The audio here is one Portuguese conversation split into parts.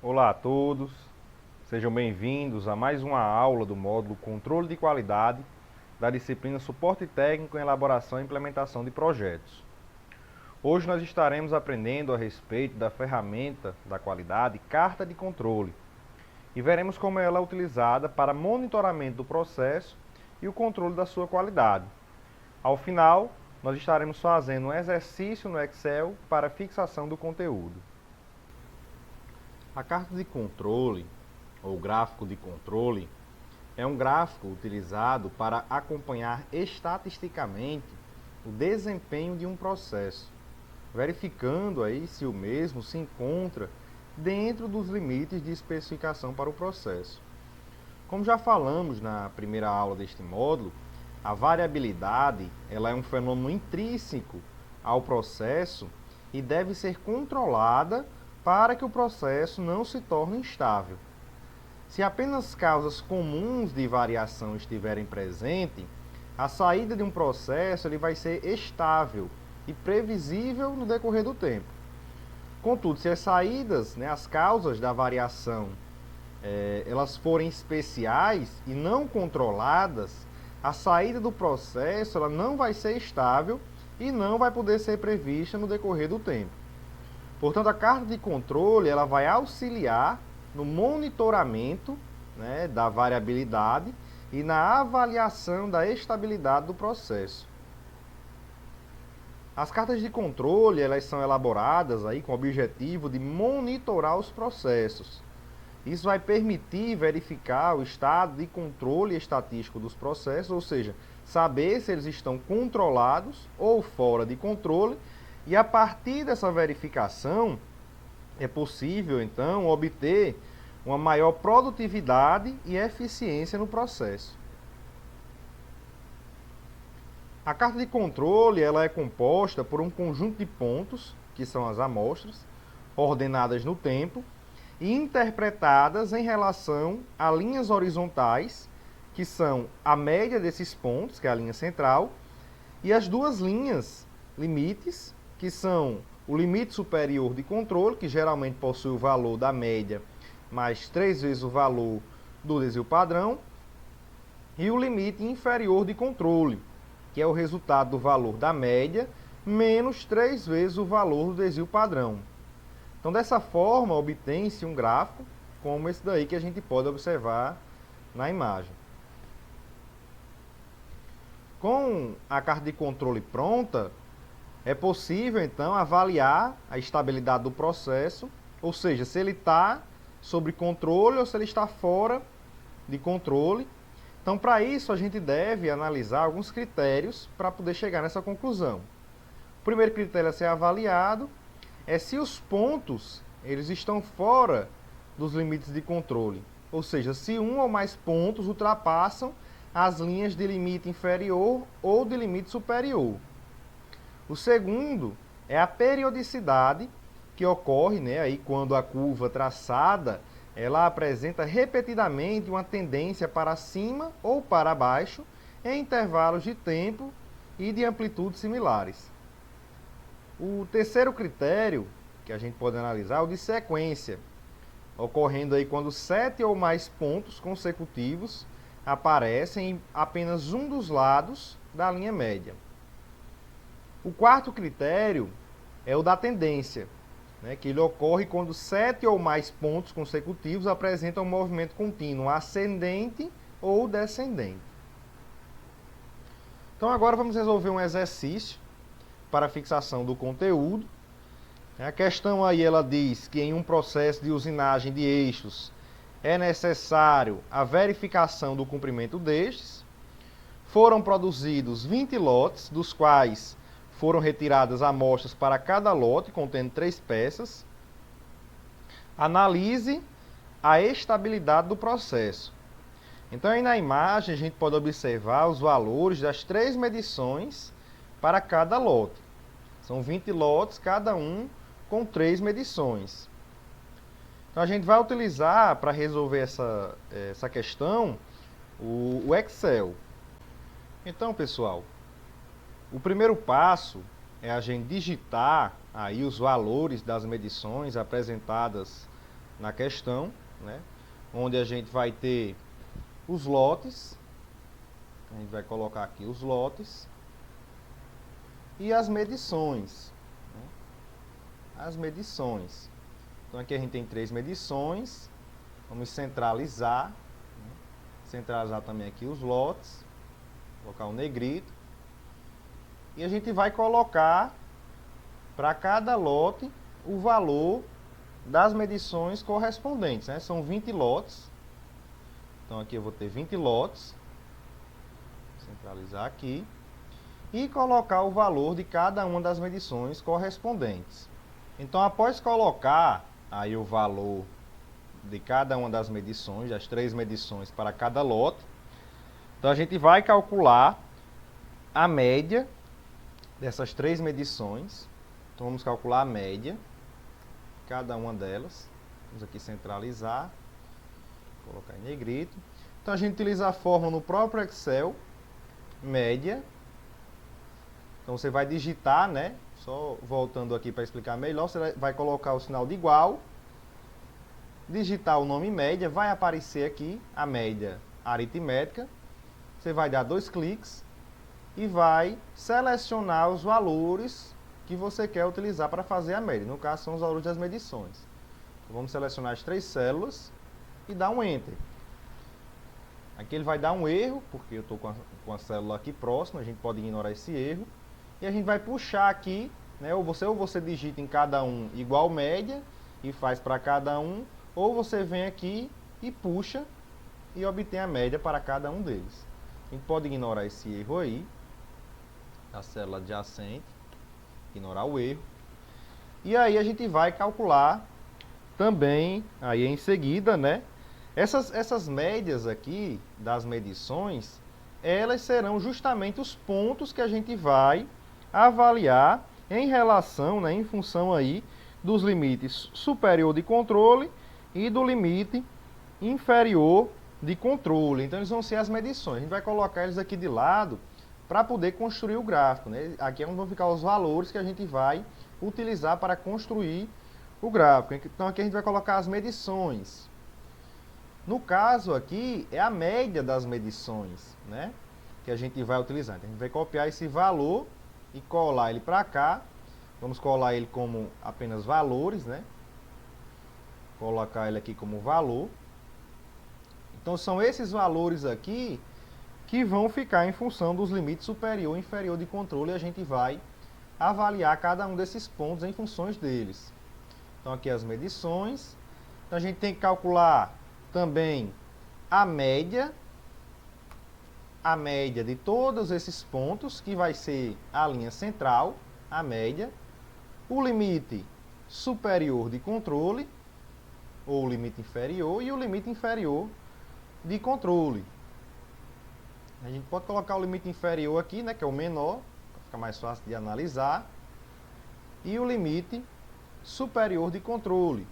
Olá a todos, sejam bem-vindos a mais uma aula do módulo Controle de Qualidade da disciplina Suporte Técnico em Elaboração e Implementação de Projetos. Hoje nós estaremos aprendendo a respeito da ferramenta da qualidade Carta de Controle e veremos como ela é utilizada para monitoramento do processo e o controle da sua qualidade. Ao final, nós estaremos fazendo um exercício no Excel para fixação do conteúdo. A carta de controle, ou gráfico de controle, é um gráfico utilizado para acompanhar estatisticamente o desempenho de um processo, verificando aí se o mesmo se encontra dentro dos limites de especificação para o processo. Como já falamos na primeira aula deste módulo, a variabilidade ela é um fenômeno intrínseco ao processo e deve ser controlada para que o processo não se torne instável. Se apenas causas comuns de variação estiverem presentes, a saída de um processo ele vai ser estável e previsível no decorrer do tempo. Contudo, se as saídas, as causas da variação, elas forem especiais e não controladas, a saída do processo ela não vai ser estável e não vai poder ser prevista no decorrer do tempo. Portanto, a carta de controle ela vai auxiliar no monitoramento da variabilidade e na avaliação da estabilidade do processo. As cartas de controle elas são elaboradas aí com o objetivo de monitorar os processos. Isso vai permitir verificar o estado de controle estatístico dos processos, ou seja, saber se eles estão controlados ou fora de controle. E a partir dessa verificação, é possível, então, obter uma maior produtividade e eficiência no processo. A carta de controle ela é composta por um conjunto de pontos, que são as amostras, ordenadas no tempo e interpretadas em relação a linhas horizontais, que são a média desses pontos, que é a linha central, e as duas linhas limites, que são o limite superior de controle, que geralmente possui o valor da média mais 3 vezes o valor do desvio padrão, e o limite inferior de controle, que é o resultado do valor da média menos 3 vezes o valor do desvio padrão. Então, dessa forma, obtém-se um gráfico como esse daí que a gente pode observar na imagem. Com a carta de controle pronta, é possível, então, avaliar a estabilidade do processo, ou seja, se ele está sob controle ou se ele está fora de controle. Então, para isso, a gente deve analisar alguns critérios para poder chegar nessa conclusão. O primeiro critério a ser avaliado é se os pontos eles estão fora dos limites de controle, ou seja, se um ou mais pontos ultrapassam as linhas de limite inferior ou de limite superior. O segundo é a periodicidade que ocorre aí quando a curva traçada ela apresenta repetidamente uma tendência para cima ou para baixo em intervalos de tempo e de amplitude similares. O terceiro critério que a gente pode analisar é o de sequência, ocorrendo aí quando 7 ou mais pontos consecutivos aparecem em apenas um dos lados da linha média. O quarto critério é o da tendência, que ele ocorre quando 7 ou mais pontos consecutivos apresentam um movimento contínuo ascendente ou descendente. Então agora vamos resolver um exercício para fixação do conteúdo. A questão aí ela diz que em um processo de usinagem de eixos é necessário a verificação do comprimento destes. Foram produzidos 20 lotes, dos quais foram retiradas amostras para cada lote, contendo 3 peças. Analise a estabilidade do processo. Então, aí na imagem, a gente pode observar os valores das 3 medições para cada lote. São 20 lotes, cada um com 3 medições. Então, a gente vai utilizar, para resolver essa questão, o Excel. Então, pessoal, o primeiro passo é a gente digitar aí os valores das medições apresentadas na questão, né? Onde a gente vai ter os lotes, a gente vai colocar aqui os lotes e as medições, né? As medições. Então aqui a gente tem 3 medições, vamos centralizar, né? Centralizar também aqui os lotes, colocar um negrito, e a gente vai colocar para cada lote o valor das medições correspondentes, né? São 20 lotes. Então aqui eu vou ter 20 lotes. Centralizar aqui. E colocar o valor de cada uma das medições correspondentes. Então após colocar aí o valor de cada uma das medições, das 3 medições para cada lote, então a gente vai calcular a média dessas 3 medições. Então vamos calcular a média de cada uma delas. Vamos aqui centralizar, colocar em negrito. Então a gente utiliza a fórmula no próprio Excel, média. Então você vai digitar, né? Só voltando aqui para explicar melhor, você vai colocar o sinal de igual, digitar o nome média, vai aparecer aqui a média aritmética. Você vai dar 2 cliques e vai selecionar os valores que você quer utilizar para fazer a média. No caso, são os valores das medições. Então, vamos selecionar as 3 células e dar um Enter. Aqui ele vai dar um erro, porque eu estou com a célula aqui próxima, a gente pode ignorar esse erro. E a gente vai puxar aqui, né, ou você digita em cada um igual média e faz para cada um, ou você vem aqui e puxa e obtém a média para cada um deles. A gente pode ignorar esse erro aí, a célula adjacente, ignorar o erro. E aí a gente vai calcular também, aí em seguida, né, essas médias aqui das medições, elas serão justamente os pontos que a gente vai avaliar em relação, né, em função aí dos limites superior de controle e do limite inferior de controle. Então eles vão ser as medições. A gente vai colocar eles aqui de lado para poder construir o gráfico, né? Aqui é onde vão ficar os valores que a gente vai utilizar para construir o gráfico. Então aqui a gente vai colocar as medições. No caso aqui é a média das medições, né, que a gente vai utilizar. Então, a gente vai copiar esse valor e colar ele para cá. Vamos colar ele como apenas valores, né? Colocar ele aqui como valor. Então são esses valores aqui que vão ficar em função dos limites superior e inferior de controle, e a gente vai avaliar cada um desses pontos em funções deles. Então aqui as medições. Então a gente tem que calcular também a média de todos esses pontos, que vai ser a linha central, a média, o limite superior de controle, ou limite inferior, e o limite inferior de controle. A gente pode colocar o limite inferior aqui, né, que é o menor, para ficar mais fácil de analisar, e o limite superior de controle.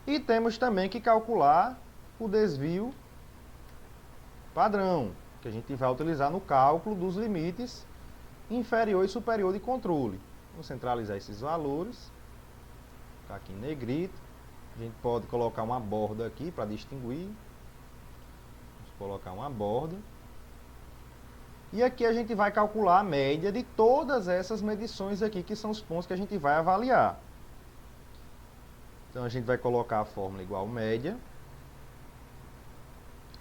E temos também que calcular o desvio padrão, que a gente vai utilizar no cálculo dos limites inferior e superior de controle. Vamos centralizar esses valores, ficar aqui em negrito. A gente pode colocar uma borda aqui para distinguir. Vamos colocar uma borda. E aqui a gente vai calcular a média de todas essas medições aqui, que são os pontos que a gente vai avaliar. Então a gente vai colocar a fórmula igual média.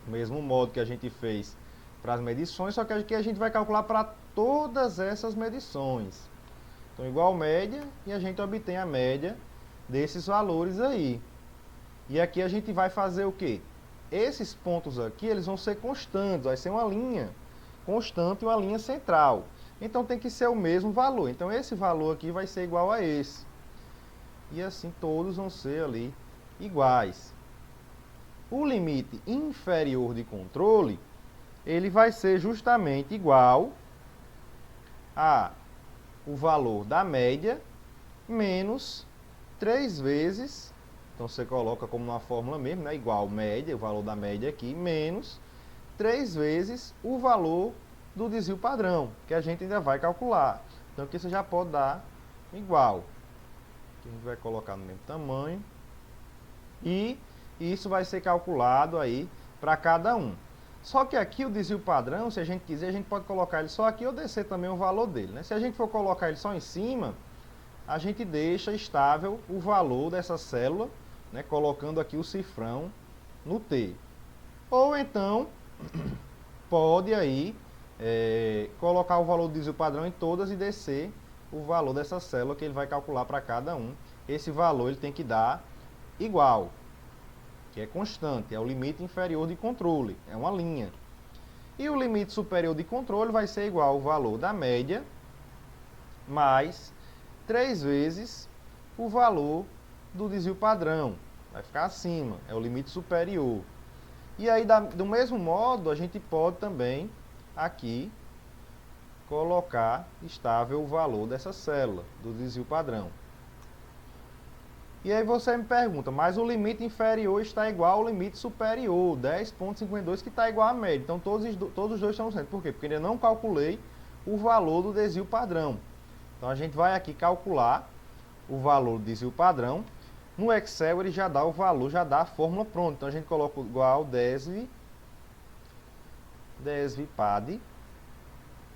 Do mesmo modo que a gente fez para as medições, só que aqui a gente vai calcular para todas essas medições. Então, igual média, e a gente obtém a média desses valores aí. E aqui a gente vai fazer o quê? Esses pontos aqui, eles vão ser constantes, vai ser uma linha constante e uma linha central. Então tem que ser o mesmo valor. Então esse valor aqui vai ser igual a esse. E assim todos vão ser ali iguais. O limite inferior de controle, ele vai ser justamente igual a o valor da média menos 3 vezes, então você coloca como uma fórmula mesmo, né, igual média, o valor da média aqui, menos 3 vezes o valor do desvio padrão, que a gente ainda vai calcular. Então aqui você já pode dar igual. Aqui a gente vai colocar no mesmo tamanho. E isso vai ser calculado aí para cada um. Só que aqui o desvio padrão, se a gente quiser, a gente pode colocar ele só aqui ou descer também o valor dele, né? Se a gente for colocar ele só em cima, a gente deixa estável o valor dessa célula, né? Colocando aqui o cifrão no T. Ou então, pode aí colocar o valor do desvio padrão em todas e descer o valor dessa célula que ele vai calcular para cada um. Esse valor ele tem que dar igual, que é constante, é o limite inferior de controle, é uma linha. E o limite superior de controle vai ser igual ao valor da média mais 3 vezes o valor do desvio padrão. Vai ficar acima, é o limite superior. E aí, do mesmo modo, a gente pode também aqui colocar estável o valor dessa célula, do desvio padrão. E aí você me pergunta, mas o limite inferior está igual ao limite superior, 10,52, que está igual à média. Então todos os dois estão certos. Por quê? Porque ainda não calculei o valor do desvio padrão. Então a gente vai aqui calcular o valor do desvio padrão. No Excel ele já dá o valor, já dá a fórmula pronta. Então a gente coloca igual desvio-pad.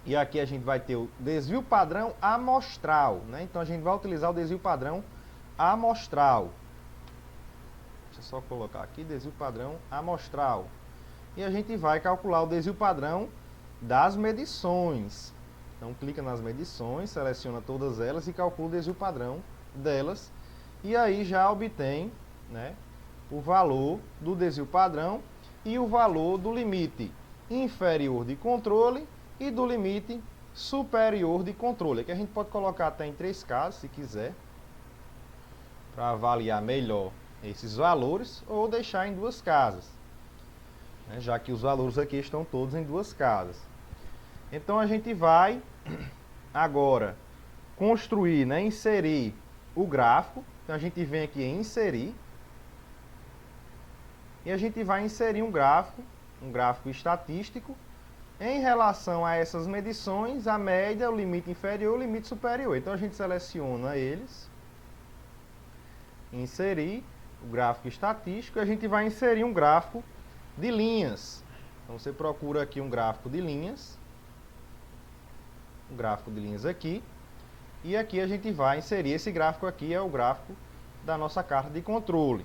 E aqui a gente vai ter o desvio padrão amostral, né? Então a gente vai utilizar o desvio padrão amostral. Deixa eu só colocar aqui, desvio padrão amostral. E a gente vai calcular o desvio padrão das medições. Então clica nas medições, seleciona todas elas e calcula o desvio padrão delas. E aí já obtém, né, o valor do desvio padrão e o valor do limite inferior de controle e do limite superior de controle. Aqui a gente pode colocar até em 3 casos, se quiser, para avaliar melhor esses valores, ou deixar em 2 casas, né, já que os valores aqui estão todos em 2 casas. Então a gente vai agora construir, né, inserir o gráfico. Então a gente vem aqui em inserir e a gente vai inserir um gráfico estatístico em relação a essas medições, a média, o limite inferior e o limite superior. Então a gente seleciona eles, inserir o gráfico estatístico, e a gente vai inserir um gráfico de linhas. Então você procura aqui um gráfico de linhas, aqui, e aqui a gente vai inserir esse gráfico aqui, é o gráfico da nossa carta de controle.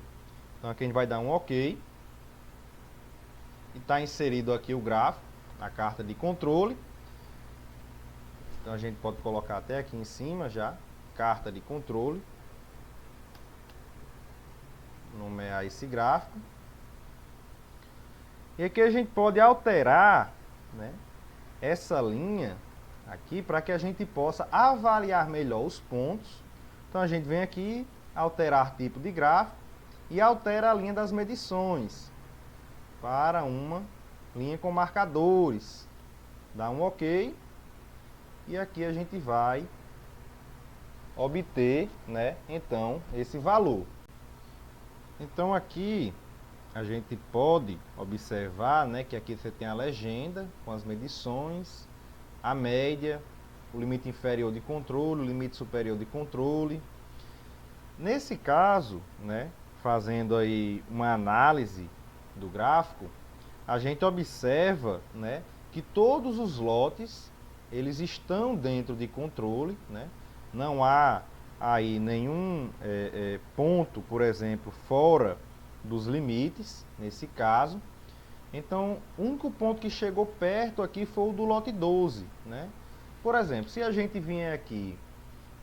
Então aqui a gente vai dar um OK, e está inserido aqui o gráfico, a carta de controle. Então a gente pode colocar até aqui em cima já, carta de controle. Nomear esse gráfico. E aqui a gente pode alterar, né, essa linha aqui para que a gente possa avaliar melhor os pontos. Então a gente vem aqui, alterar tipo de gráfico e altera a linha das medições para uma linha com marcadores. Dá um OK. E aqui a gente vai obter, né, então, esse valor. Então aqui a gente pode observar, né, que aqui você tem a legenda com as medições, a média, o limite inferior de controle, o limite superior de controle. Nesse caso, né, fazendo aí uma análise do gráfico, a gente observa, né, que todos os lotes eles estão dentro de controle, né? Não há aí nenhum ponto, por exemplo, fora dos limites, nesse caso. Então, o único ponto que chegou perto aqui foi o do lote 12, né? Por exemplo, se a gente vier aqui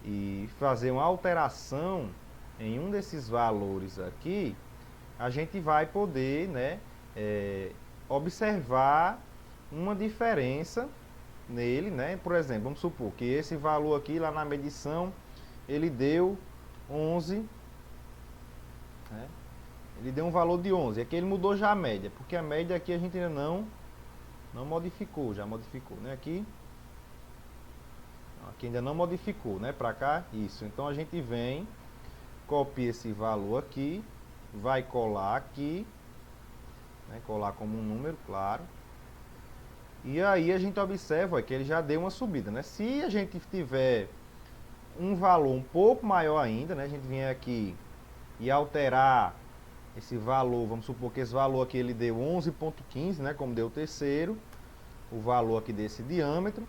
e fazer uma alteração em um desses valores aqui, a gente vai poder, né, observar uma diferença nele, né? Por exemplo, vamos supor que esse valor aqui lá na medição ele deu 11, né? Ele deu um valor de 11, aqui ele mudou já a média, porque a média aqui a gente ainda não modificou, já modificou, né? Aqui ainda não modificou, né? Para cá, isso. Então a gente vem, copia esse valor aqui, vai colar aqui, né? Colar como um número, claro. E aí a gente observa que ele já deu uma subida, né? Se a gente tiver um valor um pouco maior ainda, né? A gente vier aqui e alterar esse valor, vamos supor que esse valor aqui ele deu 11,15, né, como deu o terceiro, o valor aqui desse diâmetro.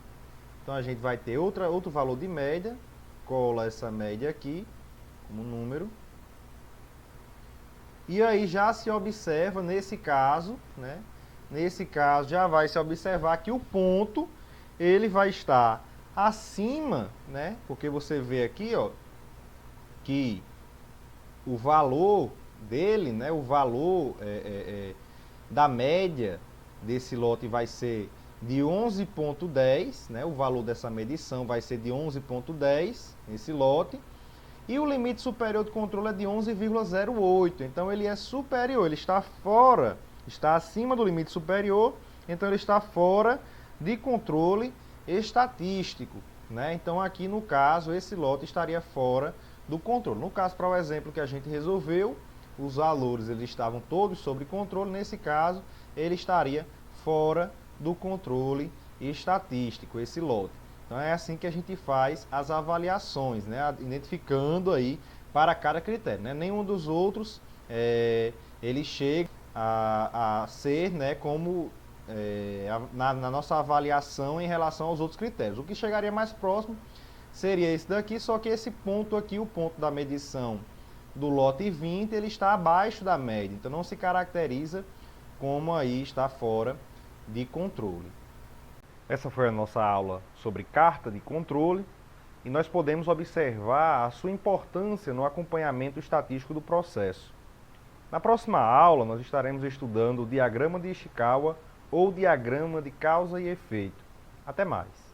Então a gente vai ter outro valor de média, cola essa média aqui como número. E aí já se observa nesse caso, né? Nesse caso já vai se observar que o ponto ele vai estar acima, né? Porque você vê aqui, ó, que o valor dele, né? O valor da média desse lote vai ser de 11,10, né? O valor dessa medição vai ser de 11,10 nesse lote. E o limite superior de controle é de 11,08. Então ele é superior, ele está fora, está acima do limite superior, então ele está fora de controle estatístico, né? Então aqui no caso esse lote estaria fora do controle. No caso, para o exemplo que a gente resolveu, os valores eles estavam todos sob controle, nesse caso ele estaria fora do controle estatístico, esse lote. Então é assim que a gente faz as avaliações, né? Identificando aí para cada critério, né? Nenhum dos outros ele chega a ser, né, como na nossa avaliação em relação aos outros critérios. O que chegaria mais próximo seria esse daqui, só que esse ponto aqui, o ponto da medição do lote 20, ele está abaixo da média, então não se caracteriza como aí está fora de controle. Essa foi a nossa aula sobre carta de controle e nós podemos observar a sua importância no acompanhamento estatístico do processo. Na próxima aula, nós estaremos estudando o diagrama de Ishikawa ou diagrama de causa e efeito. Até mais!